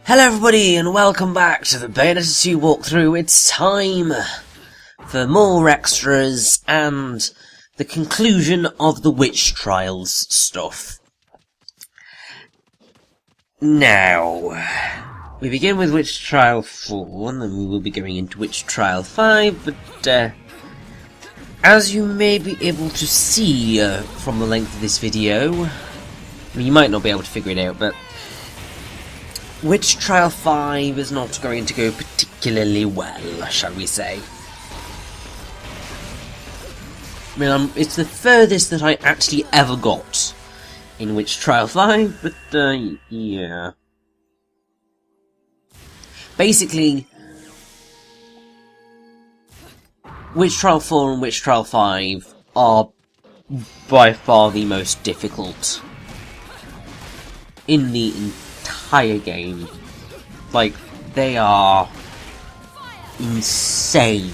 Hello everybody and welcome back to the Bayonetta 2 walkthrough. It's time for more extras and the conclusion of the witch trials stuff. Now, we begin with witch trial 4 and then we will be going into witch trial 5, but as you may be able to see from the length of this video, I mean, you might not be able to figure it out, but Witch Trial 5 is not going to go particularly well, shall we say. I mean, it's the furthest that I actually ever got in Witch Trial 5, but, yeah. Basically, Witch Trial 4 and Witch Trial 5 are by far the most difficult in the entire game. Like, they are insane.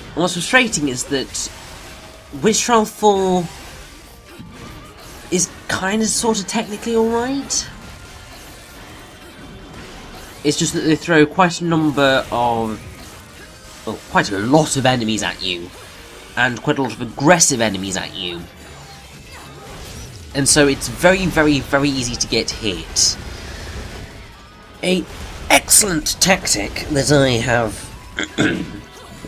And what's frustrating is that Witch Trial 4 is kinda sorta technically alright. It's just that they throw quite a number of, well, quite a lot of enemies at you, and quite a lot of aggressive enemies at you. And so it's very, very, very easy to get hit. An excellent tactic that I have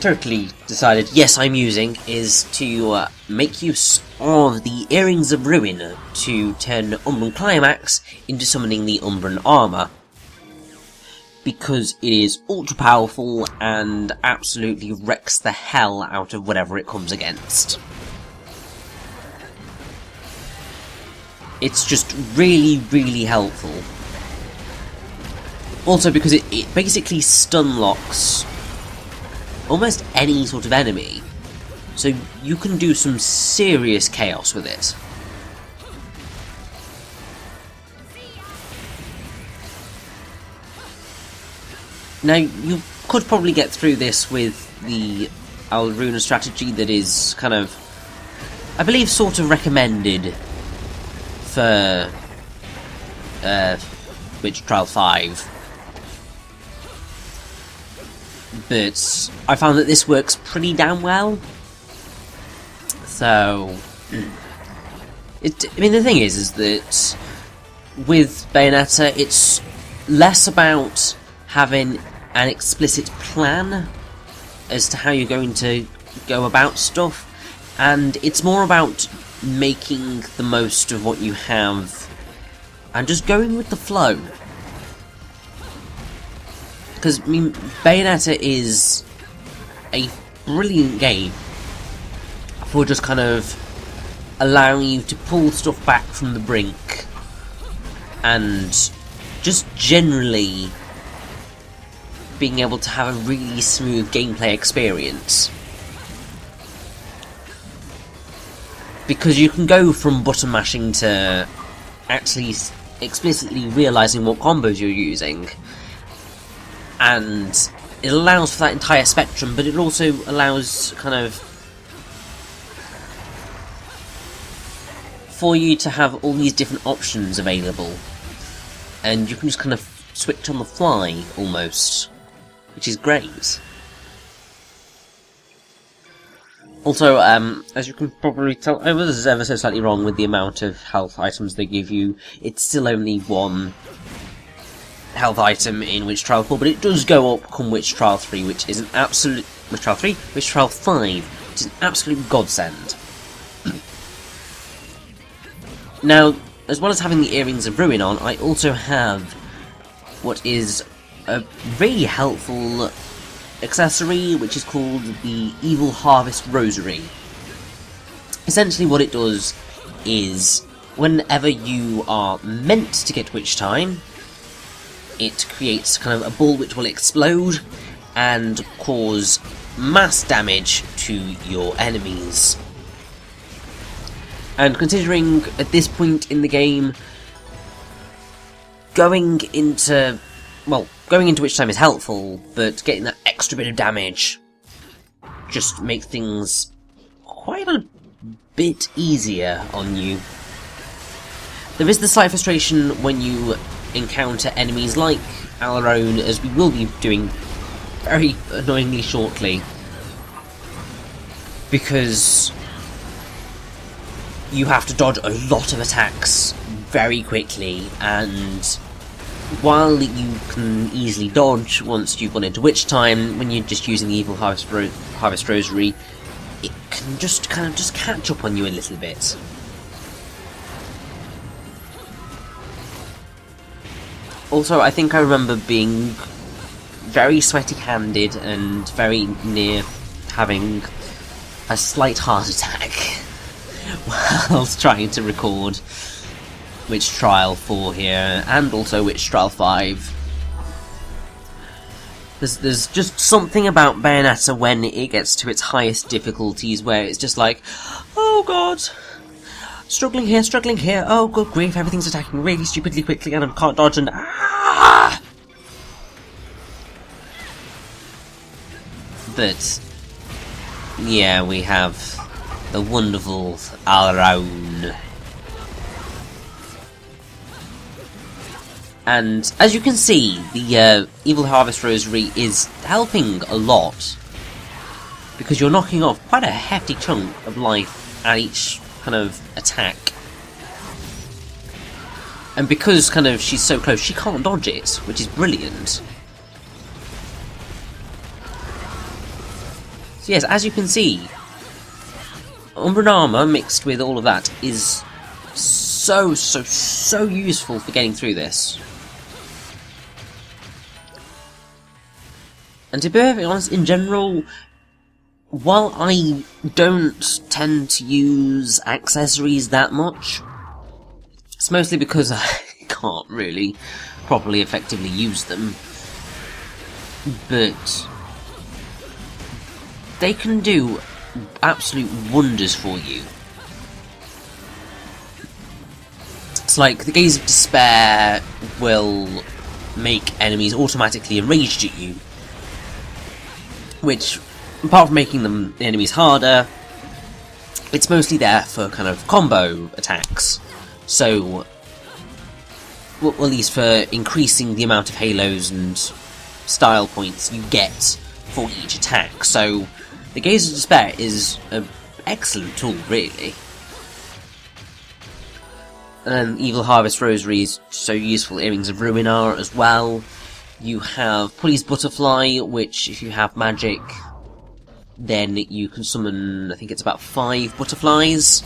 totally decided, yes, I'm using, is to make use of the Earrings of Ruin to turn Umbran Climax into summoning the Umbran Armour. Because it is ultra powerful and absolutely wrecks the hell out of whatever it comes against. It's just really, really helpful. Also because it basically stun locks almost any sort of enemy. So you can do some serious chaos with it. Now, you could probably get through this with the Alruna strategy that is kind of, I believe, sort of recommended for Witch Trial 5, but I found that this works pretty damn well. So, I mean, the thing is that with Bayonetta, it's less about having an explicit plan as to how you're going to go about stuff, and it's more about making the most of what you have and just going with the flow. Because, I mean, Bayonetta is a brilliant game for just kind of allowing you to pull stuff back from the brink and just generally being able to have a really smooth gameplay experience. Because you can go from button mashing to actually explicitly realising what combos you're using. And it allows for that entire spectrum, but it also allows kind of for you to have all these different options available. And you can just kind of switch on the fly, almost. Which is great. Also, as you can probably tell, I was ever so slightly wrong with the amount of health items they give you. It's still only one health item in Witch Trial 4, but it does go up come Witch Trial 3, which is an absolute... Witch Trial 3? Witch Trial 5, which is an absolute godsend. Now, as well as having the Earrings of Ruin on, I also have what is a really helpful accessory, which is called the Evil Harvest Rosary. Essentially what it does is, whenever you are meant to get witch time, it creates kind of a ball which will explode and cause mass damage to your enemies. And considering at this point in the game, going into witch time is helpful, but getting that extra bit of damage just makes things quite a bit easier on you. There is the slight frustration when you encounter enemies like our own, as we will be doing very annoyingly shortly, because you have to dodge a lot of attacks very quickly, and while you can easily dodge once you've gone into Witch Time, when you're just using the Evil Harvest Rosary, it can just kind of just catch up on you a little bit. Also, I think I remember being very sweaty-handed and very near having a slight heart attack whilst trying to record Witch Trial 4 here, and also Witch Trial 5. There's just something about Bayonetta when it gets to its highest difficulties where it's just like, oh god, struggling here, oh good grief, everything's attacking really stupidly quickly and I can't dodge, and ah! But yeah, we have the wonderful Alraun. And as you can see, the Evil Harvest Rosary is helping a lot, because you're knocking off quite a hefty chunk of life at each kind of attack. And because kind of she's so close, she can't dodge it, which is brilliant. So yes, as you can see, Umbran Armour mixed with all of that is so useful for getting through this. And to be very honest, in general, while I don't tend to use accessories that much, it's mostly because I can't really properly effectively use them, but they can do absolute wonders for you. It's like the Gaze of Despair will make enemies automatically enraged at you, which, apart from making them the enemies harder, it's mostly there for kind of combo attacks. So, well, at least for increasing the amount of halos and style points you get for each attack. So, the Gaze of Despair is an excellent tool, really. And then Evil Harvest Rosary is so useful. Earrings of Ruin are as well. You have Pully's Butterfly, which, if you have magic, then you can summon, I think it's about 5 butterflies,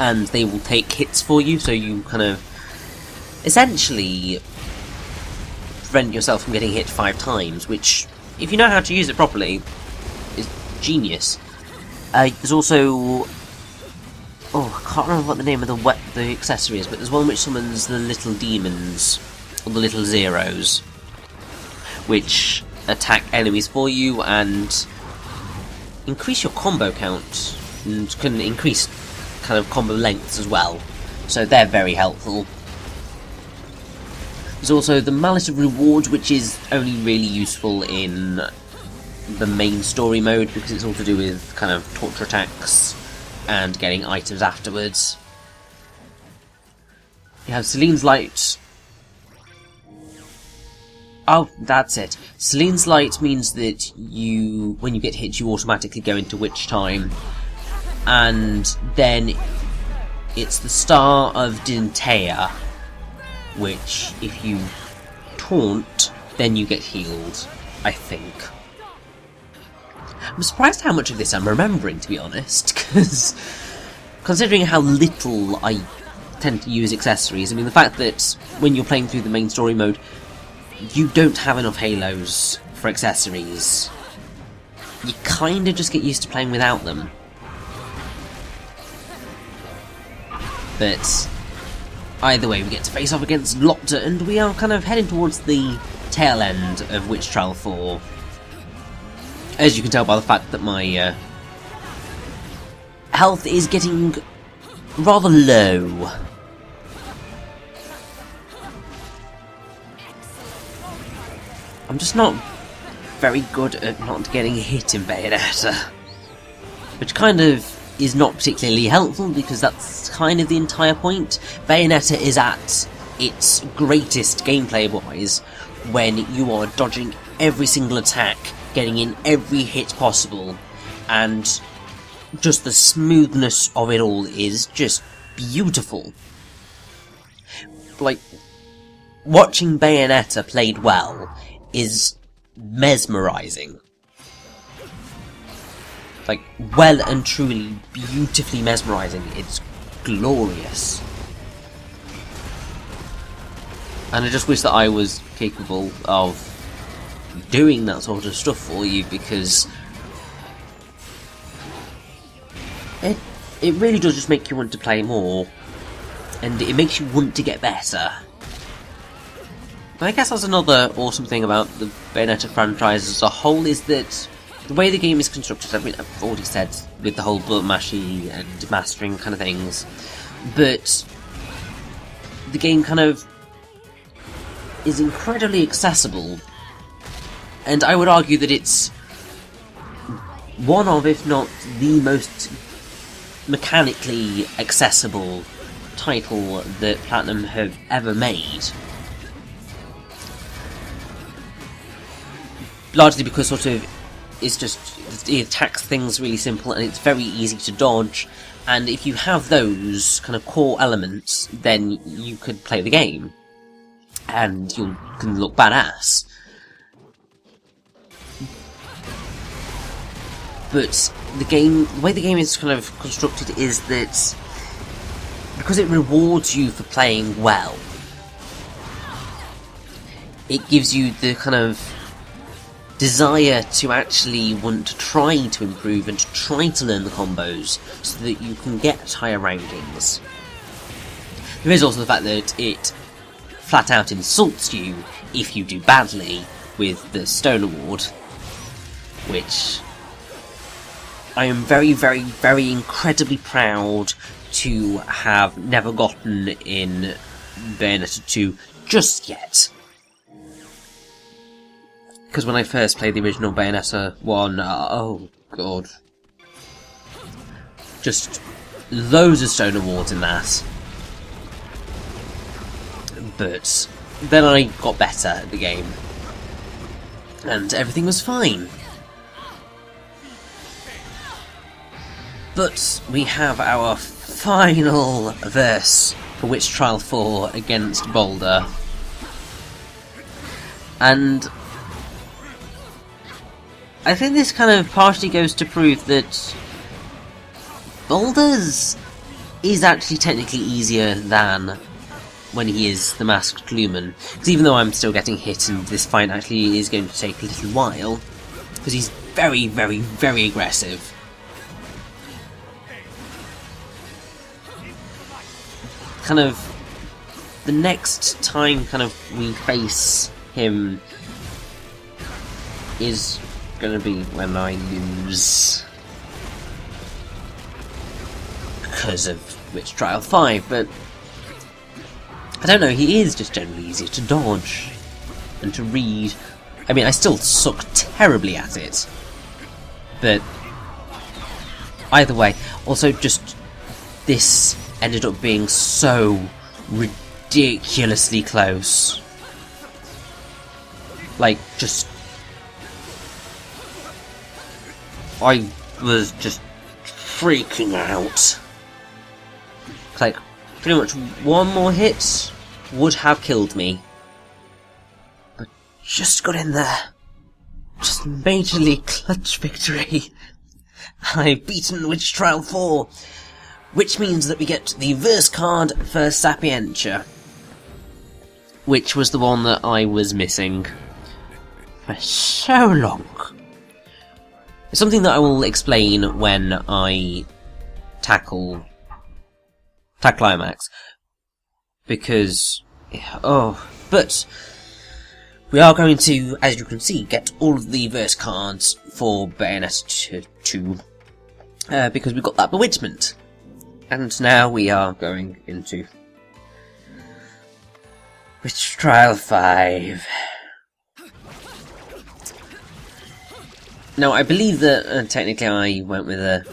and they will take hits for you, so you kind of essentially prevent yourself from getting hit 5 times, which, if you know how to use it properly, is genius. There's also... oh, I can't remember what the name of the accessory is, but there's one which summons the little demons, or the little zeros, which attack enemies for you and increase your combo count, and can increase kind of combo lengths as well, so they're very helpful. There's also the Mallet of Reward, which is only really useful in the main story mode, because it's all to do with kind of torture attacks and getting items afterwards. You have Celine's Light. Oh, that's it. Celine's Light means that you, when you get hit, you automatically go into Witch Time. And then it's the Star of Dintea, which, if you taunt, then you get healed, I think. I'm surprised how much of this I'm remembering, to be honest, because considering how little I tend to use accessories, I mean, the fact that when you're playing through the main story mode, you don't have enough halos for accessories. You kind of just get used to playing without them. But either way, we get to face off against Lotta, and we are kind of heading towards the tail end of Witch Trial 4. As you can tell by the fact that my health is getting rather low. I'm just not very good at not getting hit in Bayonetta, which kind of is not particularly helpful, because that's kind of the entire point. Bayonetta is at its greatest gameplay-wise when you are dodging every single attack, getting in every hit possible, and just the smoothness of it all is just beautiful. Like, watching Bayonetta played well is mesmerising. Like, well and truly beautifully mesmerising. It's glorious. And I just wish that I was capable of doing that sort of stuff for you, because it really does just make you want to play more, and it makes you want to get better. And I guess that's another awesome thing about the Bayonetta franchise as a whole, is that the way the game is constructed, I mean, I've already said, with the whole bullet mashy and mastering kind of things, but the game kind of is incredibly accessible, and I would argue that it's one of, if not the most mechanically accessible title that Platinum have ever made. Largely because sort of it attacks things really simple, and it's very easy to dodge, and if you have those kind of core elements, then you could play the game, and you can look badass. But the way the game is kind of constructed is that because it rewards you for playing well, it gives you the kind of desire to actually want to try to improve and to try to learn the combos so that you can get higher rankings. There is also the fact that it flat out insults you if you do badly with the Stone Award, which I am very, very, very incredibly proud to have never gotten in Bayonetta 2 just yet. Because when I first played the original Bayonetta 1, oh god. Just loads of Stone Awards in that. But then I got better at the game, and everything was fine. But we have our final verse for Witch Trial 4 against Boulder. And I think this kind of partially goes to prove that Boulder's is actually technically easier than when he is the Masked Lumen. Because even though I'm still getting hit, and this fight actually is going to take a little while, because he's very, very, very aggressive. Kind of, the next time kind of we face him is gonna be when I lose because of Witch Trial 5, but I don't know, he is just generally easier to dodge and to read. I mean, I still suck terribly at it, but either way, also just this ended up being so ridiculously close. Like, just I was just freaking out. Like, pretty much one more hit would have killed me. But just got in there. Just majorly clutch victory. I've beaten Witch Trial 4, which means that we get the verse card for Sapientia, which was the one that I was missing for so long. It's something that I will explain when I tackle Climax, because but we are going to, as you can see, get all of the verse cards for Bayonetta 2, because we got that bewitchment, and now we are going into Witch Trial 5. Now, I believe that technically I went with a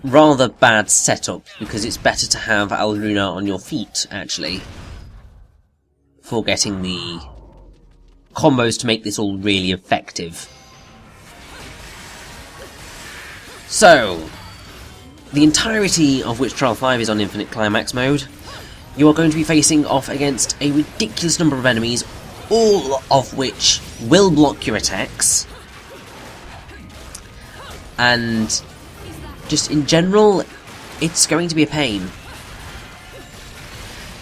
rather bad setup, because it's better to have Alruna on your feet, actually, for getting the combos to make this all really effective. So, the entirety of Witch Trial 5 is on Infinite Climax mode. You are going to be facing off against a ridiculous number of enemies, all of which will block your attacks. And just in general, it's going to be a pain.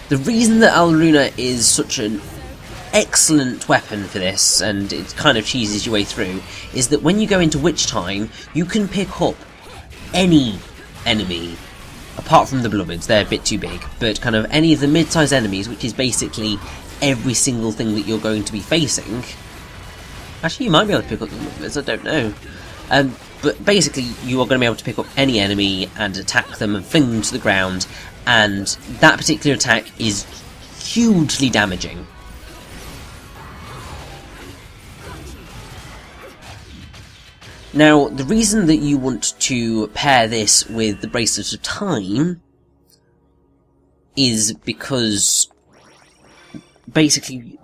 The reason that Alruna is such an excellent weapon for this, and it kind of cheeses your way through, is that when you go into Witch Time, you can pick up any enemy, apart from the Beloveds, they're a bit too big, but kind of any of the mid-sized enemies, which is basically every single thing that you're going to be facing. Actually, you might be able to pick up the Beloveds, I don't know. But basically, you are going to be able to pick up any enemy and attack them and fling them to the ground, and that particular attack is hugely damaging. Now, the reason that you want to pair this with the Bracelet of Time is because basically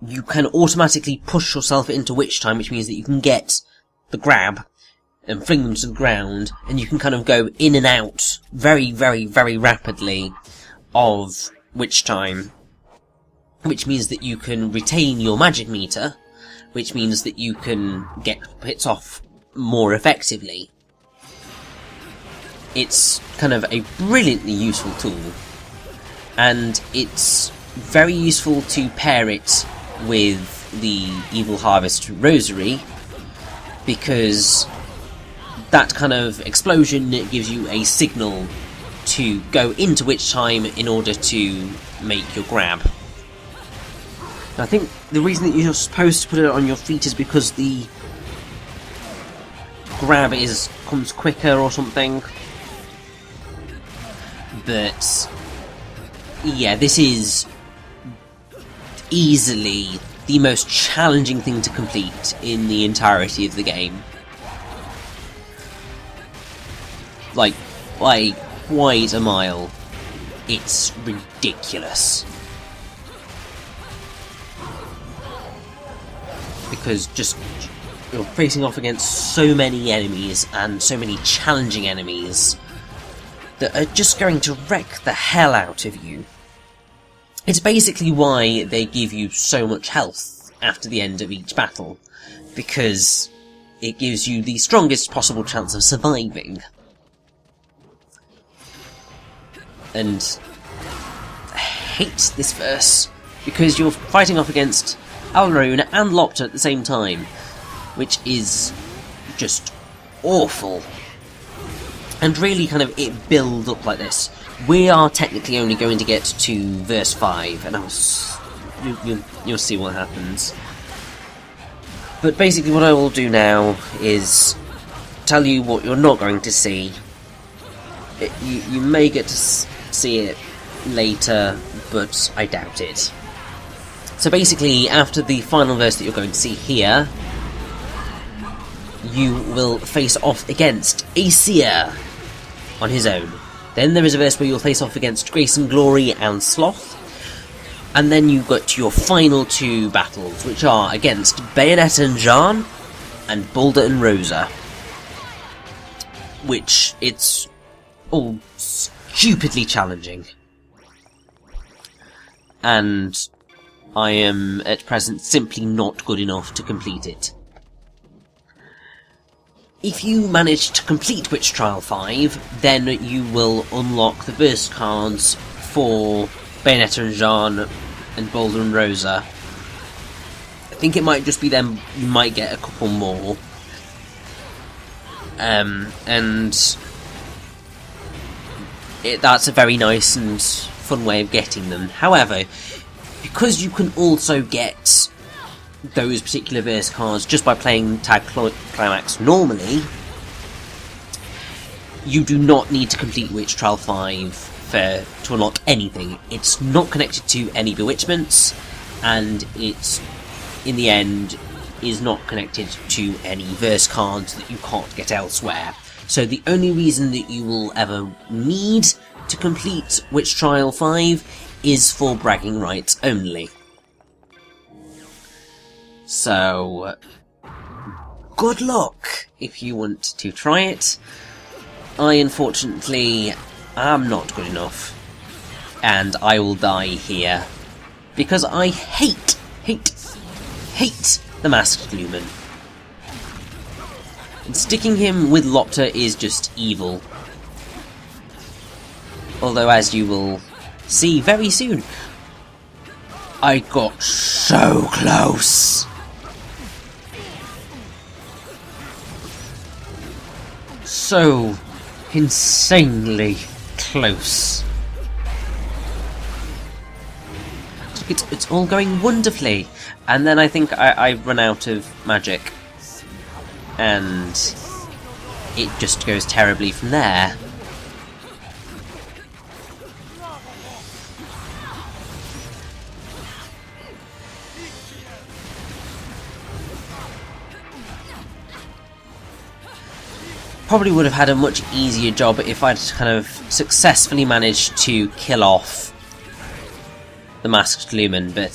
you can automatically push yourself into Witch Time, which means that you can get the grab and fling them to the ground, and you can kind of go in and out very, very, very rapidly of Witch Time, which means that you can retain your magic meter, which means that you can get hits off more effectively. It's kind of a brilliantly useful tool, and it's very useful to pair it with the Evil Harvest Rosary, because that kind of explosion gives you a signal to go into Witch Time in order to make your grab. I think the reason that you're supposed to put it on your feet is because the grab comes quicker or something. But yeah, this is easily the most challenging thing to complete in the entirety of the game. Like, by quite a mile. It's ridiculous. Because just you're facing off against so many enemies and so many challenging enemies that are just going to wreck the hell out of you. It's basically why they give you so much health after the end of each battle, because it gives you the strongest possible chance of surviving. And I hate this verse, because you're fighting off against Alruna and Lopta at the same time, which is just awful. And really kind of it builds up like this. We are technically only going to get to verse 5, and you'll see what happens. But basically what I will do now is tell you what you're not going to see. You may get to see it later, but I doubt it. So basically, after the final verse that you're going to see here, you will face off against Aesir on his own. Then there is a verse where you'll face off against Grace and Glory and Sloth. And then you've got your final two battles, which are against Bayonetta and Jeanne, and Balder and Rosa. Which, it's all stupidly challenging. And I am, at present, simply not good enough to complete it. If you manage to complete Witch Trial 5, then you will unlock the burst cards for Bayonetta and Jeanne and Balder and Rosa. I think it might just be them, you might get a couple more. That's a very nice and fun way of getting them. However, because you can also get those particular verse cards just by playing Tag Climax normally, you do not need to complete Witch Trial 5 to unlock anything. It's not connected to any bewitchments, and it's, in the end, is not connected to any verse cards that you can't get elsewhere. So the only reason that you will ever need to complete Witch Trial 5 is for bragging rights only. So, good luck if you want to try it. I unfortunately am not good enough, and I will die here because I hate the Masked Lumen. And sticking him with Lopter is just evil. Although, as you will see very soon, I got so close. So insanely close. It's all going wonderfully, and then I think I run out of magic, and it just goes terribly from there. Probably would have had a much easier job if I'd kind of successfully managed to kill off the Masked Lumen, but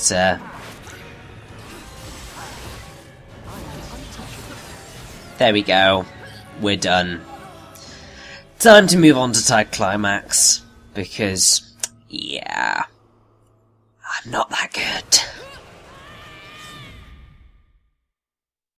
there we go. We're done. Time to move on to Tag Climax, because, yeah, I'm not that good.